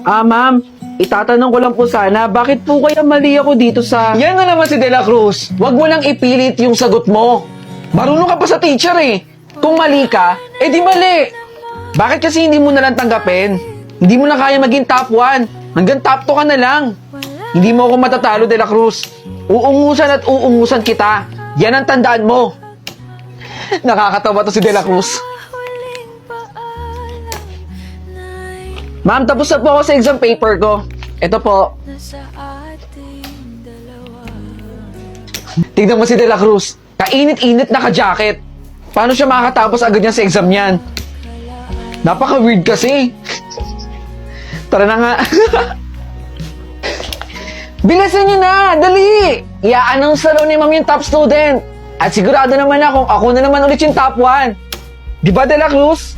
Ma'am, itatanong ko lang po sana, bakit po kaya mali ako dito sa... Yan na naman si De La Cruz. Huwag mo nang ipilit yung sagot mo. Marunong ka pa sa teacher eh. Kung mali ka, di mali. Bakit kasi hindi mo nalang tanggapin? Hindi mo na kaya maging top 1. Hanggang top 2 ka na lang. Hindi mo ako matatalo, De La Cruz. Uungusan at uungusan kita. Yan ang tandaan mo. Nakakatawa to si De La Cruz. Ma'am, tapos na po ako sa exam paper ko. Ito po. Tignan mo si De La Cruz. Kainit-init na ka-jacket. Paano siya makakatapos agad niyan sa exam niyan? Napaka-weird kasi. Tara na nga. Bilisan niyo na! Dali! I-announce na raw ni ma'am yung top student. At sigurado naman akong ako na naman ulit yung top 1. Di ba, De La Cruz?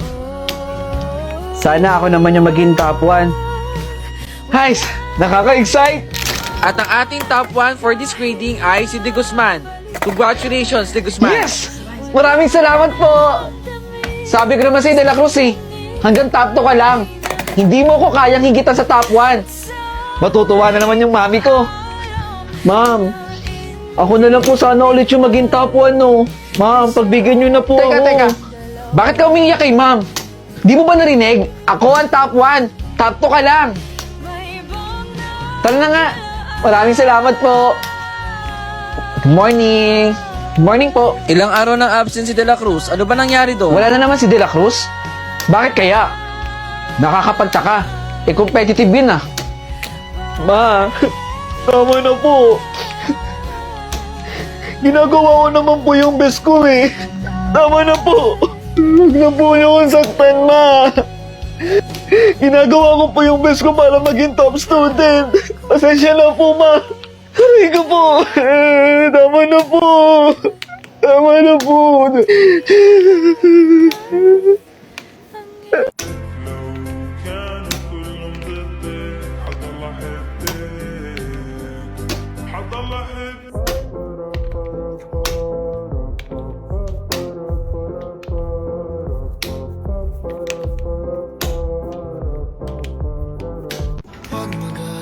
Sana ako naman yung maging top 1. Guys, nakaka-excite. At ang ating top 1 for this grading ay si De Guzman. Congratulations, De Guzman. Yes! Maraming salamat po. Sabi ko naman sa'yo, De La Cruz eh. Hanggang top 2 ka lang. Hindi mo ko kayang higitan sa top 1. Matutuwa na naman yung mami ko. Ma'am, ako na lang po sana ulit yung maging top 1, no? Ma'am, pagbigyan niyo na po ako. Teka. Bakit ka umiiyak kay ma'am? Di mo ba narinig? Ako ang top 1. Top 2 ka lang. Tara na nga. Maraming salamat po. Good morning. Good morning po. Ilang araw ng absence si De La Cruz. Ano ba nangyari doon? Wala na naman si De La Cruz. Bakit kaya? Nakakapagtaka. Competitive yun ah. Ma, tama na po. Ginagawa ko naman po yung best ko eh. Tama na po. Huwag na po niyo akong saktan, ma. Ginagawa ko po yung best ko para maging top student. Pasensya na po, ma. Aray ko po. Tama na po. Tama na po.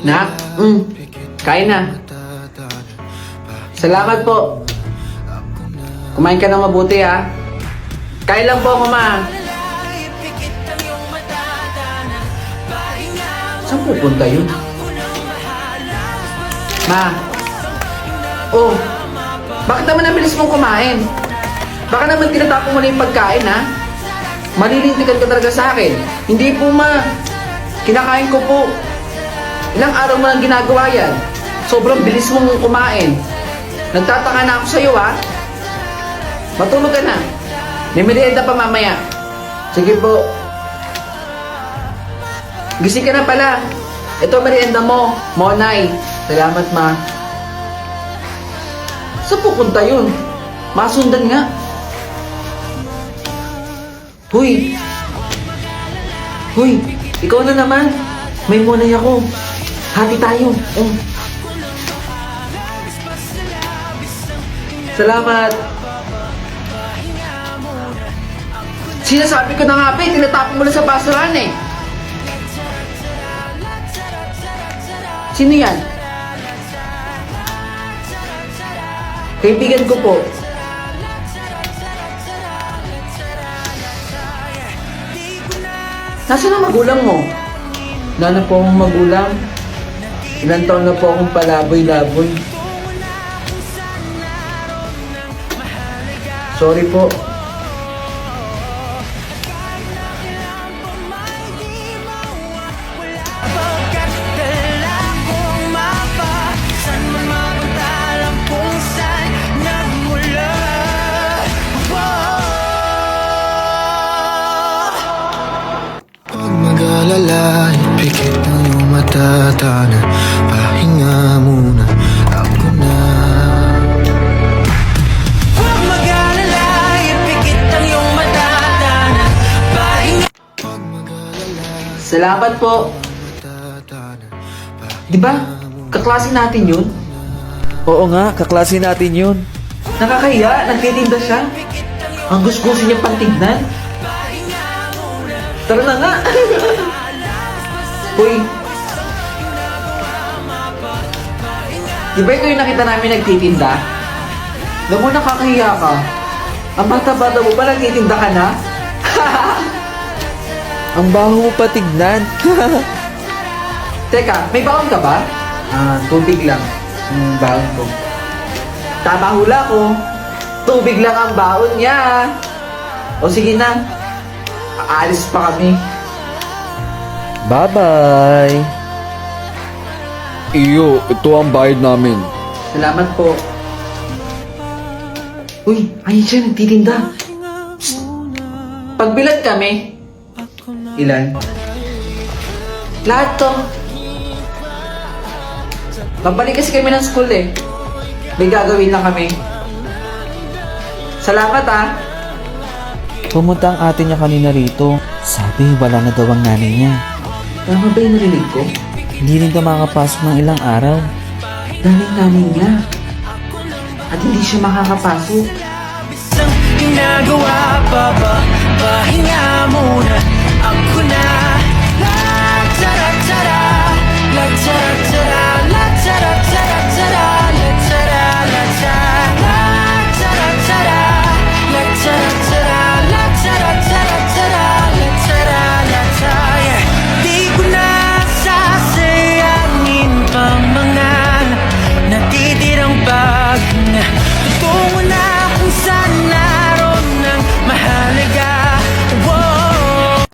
Nak, kain na. Salamat po. Kumain ka na mabuti ha. Kain lang po ako, ma. Saan pupunta yun? Ma. Oh, bakit naman nabilis mong kumain? Baka naman tinatapon mo na yung pagkain, ha? Malilintikan ka talaga sa akin. Hindi po, ma. Kinakain ko po. Ilang araw mo lang ginagawa yan. Sobrang bilis mong kumain. Nagtataka na ako sa'yo, ha? Matulog ka na. May merienda pa mamaya. Sige po. Gising ka na pala. Ito merienda mo, Monay. Salamat, ma. Saan pupunta yun? Masundan nga. Huy. Huy, ikaw na naman. May Monay ako. Hati tayo. Salamat. Sinasabi ko na nga pa, tinatapon mo na sa basurahan eh. Sino yan? Kaibigan ko po. Nasaan ang magulang mo? Wala na po akong magulang. Ilang taon na po akong palaboy-laboy. Sorry po. Mag-alala, ipikit ng iyong matatanan. Pahinga muna, ako na. Huwag mag-alala, ipikit ang iyong matatanan. Pahinga. Huwag mag-alala, Salamat po. matatanan. Di ba? Kaklase natin yun. Oo nga, kaklase natin yun. Nakakahiya, nagtitinda siya. Ang gusto niya pantignan. Tara na nga. Uy, Di ba ito yung nakita namin nagtitinda? Alam mo, nakakahiya ka. Ang bata-bata mo pa, nagtitinda ka na? Ang baho mo pa tignan. Teka, may baon ka ba? Tubig lang. Yung baon ko. Tama hula ko. Tubig lang ang baon niya. O sige na. Aalis pa kami. Bye-bye. Iyo, ito ang bayad namin. Salamat po. Uy, ayun siya, nagtitinda. Psst. Pagbilan kami. Ilan? Lahat to. Babalik kasi kami ng school eh. May gagawin lang kami. Salamat ah. Pumunta ang ate niya kanina rito. Sabi, wala na daw ang nanay niya. Tama ba yung narinig ko? Hindi rin daw makakapasok ng ilang araw. Nanay niya. At hindi siya makakapasok. Ginagawa pa ba? Pahinga muna